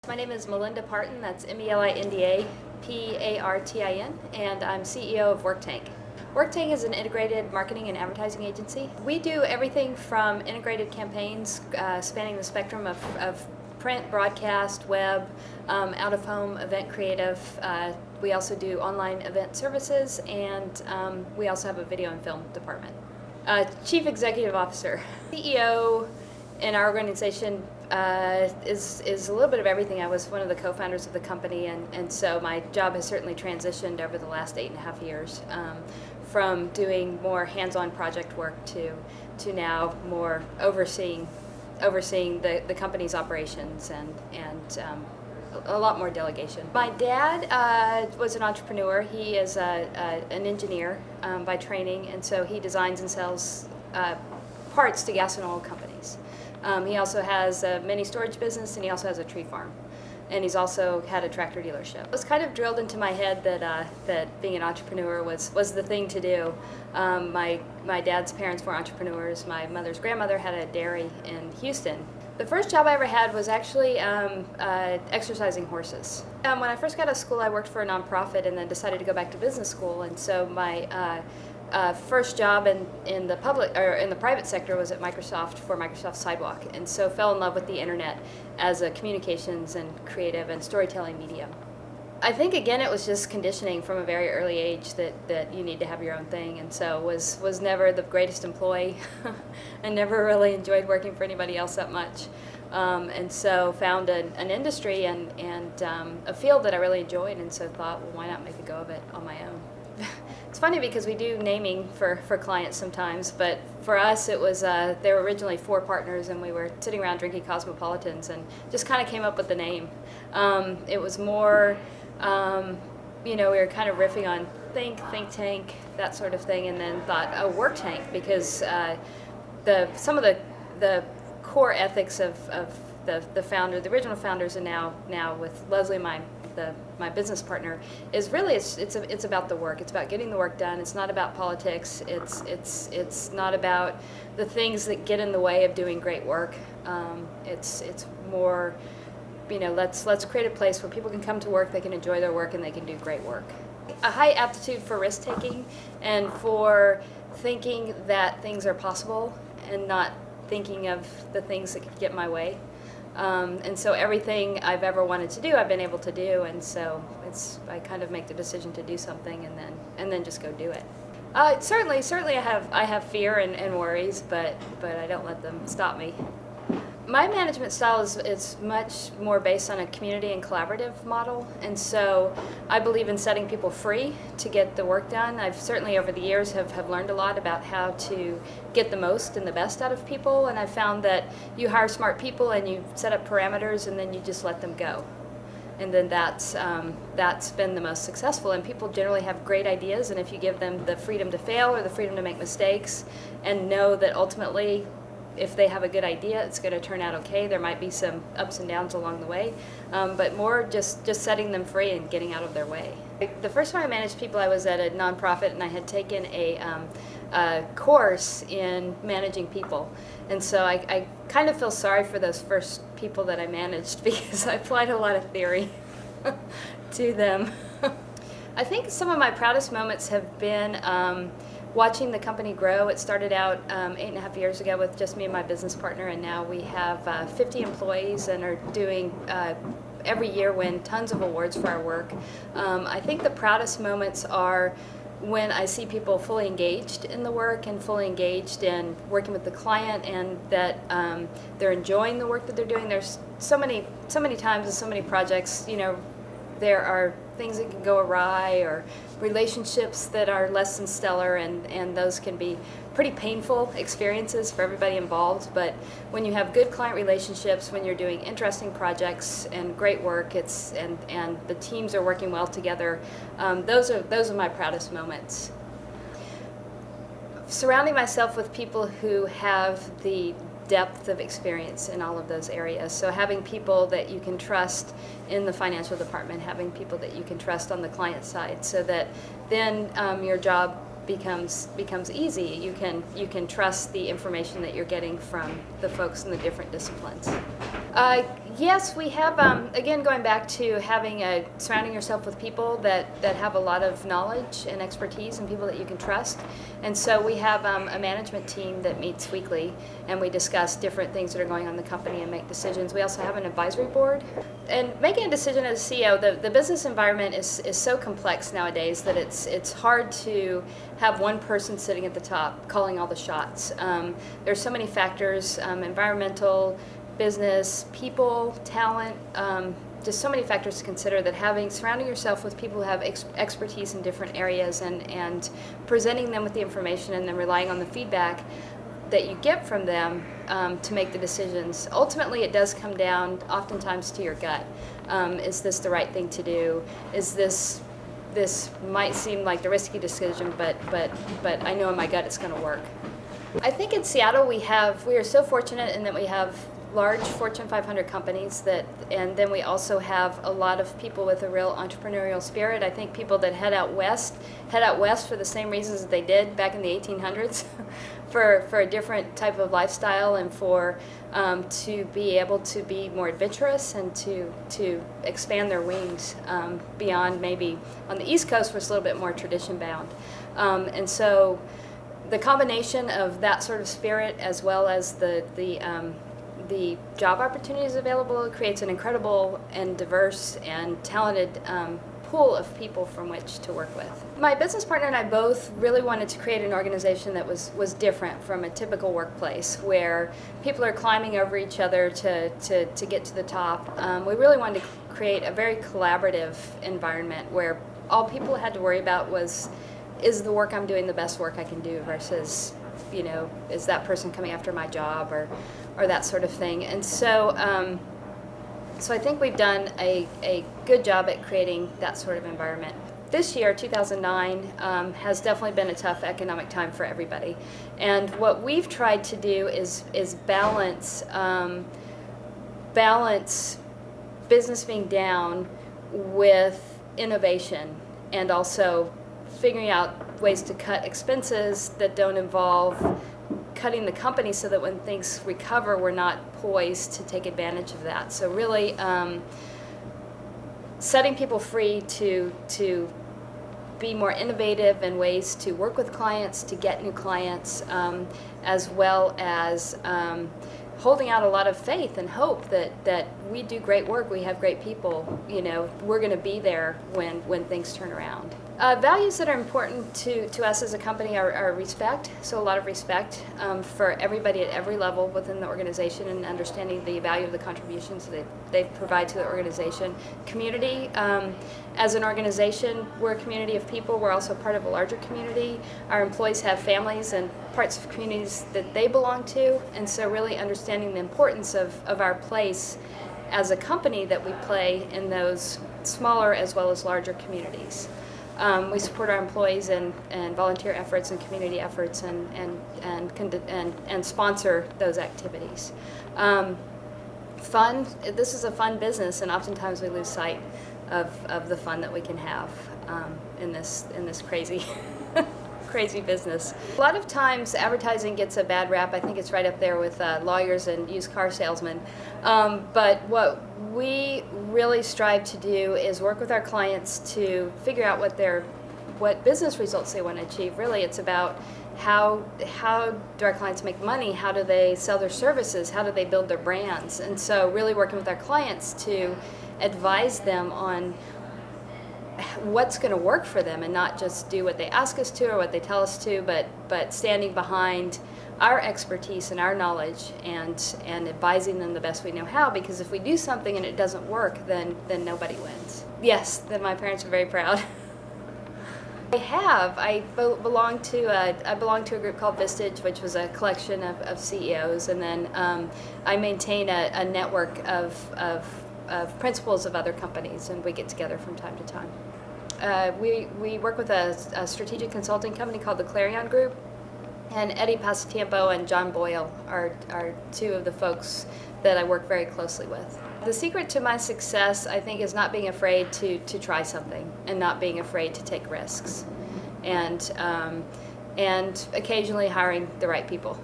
My name is Melinda Partin, that's Melinda-Partin, and I'm CEO of WorkTank. WorkTank is an integrated marketing and advertising agency. We do everything from integrated campaigns spanning the spectrum of print, broadcast, web, out-of-home event creative. We also do online event services, and we also have a video and film department. Chief Executive Officer. CEO in our organization is a little bit of everything. I was one of the co-founders of the company, and so my job has certainly transitioned over the last 8.5 years, from doing more hands-on project work to now more overseeing the company's operations and a lot more delegation. My dad was an entrepreneur. He is an engineer by training, and so he designs and sells parts to gas and oil companies. He also has a mini storage business, and he also has a tree farm. And he's also had a tractor dealership. It was kind of drilled into my head that being an entrepreneur was the thing to do. My dad's parents were entrepreneurs. My mother's grandmother had a dairy in Houston. The first job I ever had was actually exercising horses. When I first got out of school, I worked for a nonprofit and then decided to go back to business school. And so my first job in the private sector was at Microsoft for Microsoft Sidewalk, and so fell in love with the internet as a communications and creative and storytelling medium. I think again it was just conditioning from a very early age that you need to have your own thing, and so was never the greatest employee and never really enjoyed working for anybody else that much, and so found an industry and a field that I really enjoyed, and so thought, well, why not make a go of it on my own. It's funny because we do naming for clients sometimes, but for us it was, there were originally 4 partners, and we were sitting around drinking Cosmopolitans and just kind of came up with the name. It was more, we were kind of riffing on think tank, that sort of thing, and then thought, oh, work tank, because some of the core ethics of the founder, the original founders, and now with Leslie, my business partner, is really it's about the work. It's about getting the work done. It's not about politics. It's not about the things that get in the way of doing great work. It's more, let's create a place where people can come to work, they can enjoy their work, and they can do great work. A high aptitude for risk taking and for thinking that things are possible and not thinking of the things that could get in my way. And so everything I've ever wanted to do, I've been able to do, and so I kind of make the decision to do something and then just go do it. Certainly I have fear and worries, but I don't let them stop me. My management style is much more based on a community and collaborative model, and so I believe in setting people free to get the work done. I've certainly over the years have learned a lot about how to get the most and the best out of people, and I've found that you hire smart people and you set up parameters and then you just let them go. And then that's been the most successful, and people generally have great ideas, and if you give them the freedom to fail or the freedom to make mistakes and know that ultimately if they have a good idea, it's going to turn out okay. There might be some ups and downs along the way, but more just setting them free and getting out of their way. The first time I managed people, I was at a nonprofit, and I had taken a course in managing people. And so I kind of feel sorry for those first people that I managed because I applied a lot of theory to them. I think some of my proudest moments have been watching the company grow. It started out 8.5 years ago with just me and my business partner, and now we have 50 employees and are doing, every year win tons of awards for our work. I think the proudest moments are when I see people fully engaged in the work and fully engaged in working with the client, and that they're enjoying the work that they're doing. There's so many times and so many projects, there are things that can go awry or relationships that are less than stellar, and those can be pretty painful experiences for everybody involved. But when you have good client relationships, when you're doing interesting projects and great work, and the teams are working well together, those are my proudest moments. Surrounding myself with people who have the depth of experience in all of those areas. So having people that you can trust in the financial department, having people that you can trust on the client side, so that then your job becomes easy. You can trust the information that you're getting from the folks in the different disciplines. Yes, we have, again, going back to surrounding yourself with people that have a lot of knowledge and expertise and people that you can trust. And so we have a management team that meets weekly, and we discuss different things that are going on in the company and make decisions. We also have an advisory board. And making a decision as a CEO, the business environment is so complex nowadays that it's hard to have one person sitting at the top calling all the shots. There's so many factors, environmental, business, people, talent, just so many factors to consider, that surrounding yourself with people who have expertise in different areas and presenting them with the information and then relying on the feedback that you get from them to make the decisions. Ultimately, it does come down oftentimes to your gut. Is this the right thing to do? Is this might seem like the risky decision, but I know in my gut it's going to work. I think in Seattle we are so fortunate in that we have large Fortune 500 companies and then we also have a lot of people with a real entrepreneurial spirit. I think people that head out west for the same reasons that they did back in the 1800s, for a different type of lifestyle and to be able to be more adventurous and to expand their wings beyond maybe on the East Coast, where it's a little bit more tradition bound, and so the combination of that sort of spirit as well as the job opportunities available creates an incredible and diverse and talented pool of people from which to work with. My business partner and I both really wanted to create an organization that was different from a typical workplace where people are climbing over each other to get to the top. We really wanted to create a very collaborative environment where all people had to worry about was, is the work I'm doing the best work I can do versus, is that person coming after my job or that sort of thing. And so I think we've done a good job at creating that sort of environment. This year, 2009, has definitely been a tough economic time for everybody. And what we've tried to do is balance business being down with innovation, and also figuring out ways to cut expenses that don't involve cutting the company, so that when things recover, we're not poised to take advantage of that. So really setting people free to be more innovative in ways to work with clients, to get new clients, as well as holding out a lot of faith and hope that we do great work, we have great people, we're going to be there when things turn around. Values that are important to us as a company are respect, so a lot of respect for everybody at every level within the organization, and understanding the value of the contributions that they provide to the organization. Community, as an organization, we're a community of people. We're also part of a larger community. Our employees have families and parts of communities that they belong to, and so really understanding the importance of our place as a company that we play in those smaller as well as larger communities. We support our employees in volunteer efforts and community efforts, and sponsor those activities. Fun. This is a fun business, and oftentimes we lose sight of the fun that we can have in this crazy crazy business. A lot of times advertising gets a bad rap. I think it's right up there with lawyers and used car salesmen. But what we really strive to do is work with our clients to figure out what business results they want to achieve. Really, it's about how do our clients make money? How do they sell their services? How do they build their brands? And so really working with our clients to advise them on what's going to work for them, and not just do what they ask us to or what they tell us to, but standing behind our expertise and our knowledge and advising them the best we know how, because if we do something and it doesn't work, then nobody wins. Yes, then my parents are very proud. I belong to a group called Vistage, which was a collection of CEOs, and then I maintain a network of principals of other companies, and we get together from time to time. We work with a strategic consulting company called the Clarion Group, and Eddie Pasatiempo and John Boyle are two of the folks that I work very closely with. The secret to my success, I think, is not being afraid to try something, and not being afraid to take risks, and occasionally hiring the right people.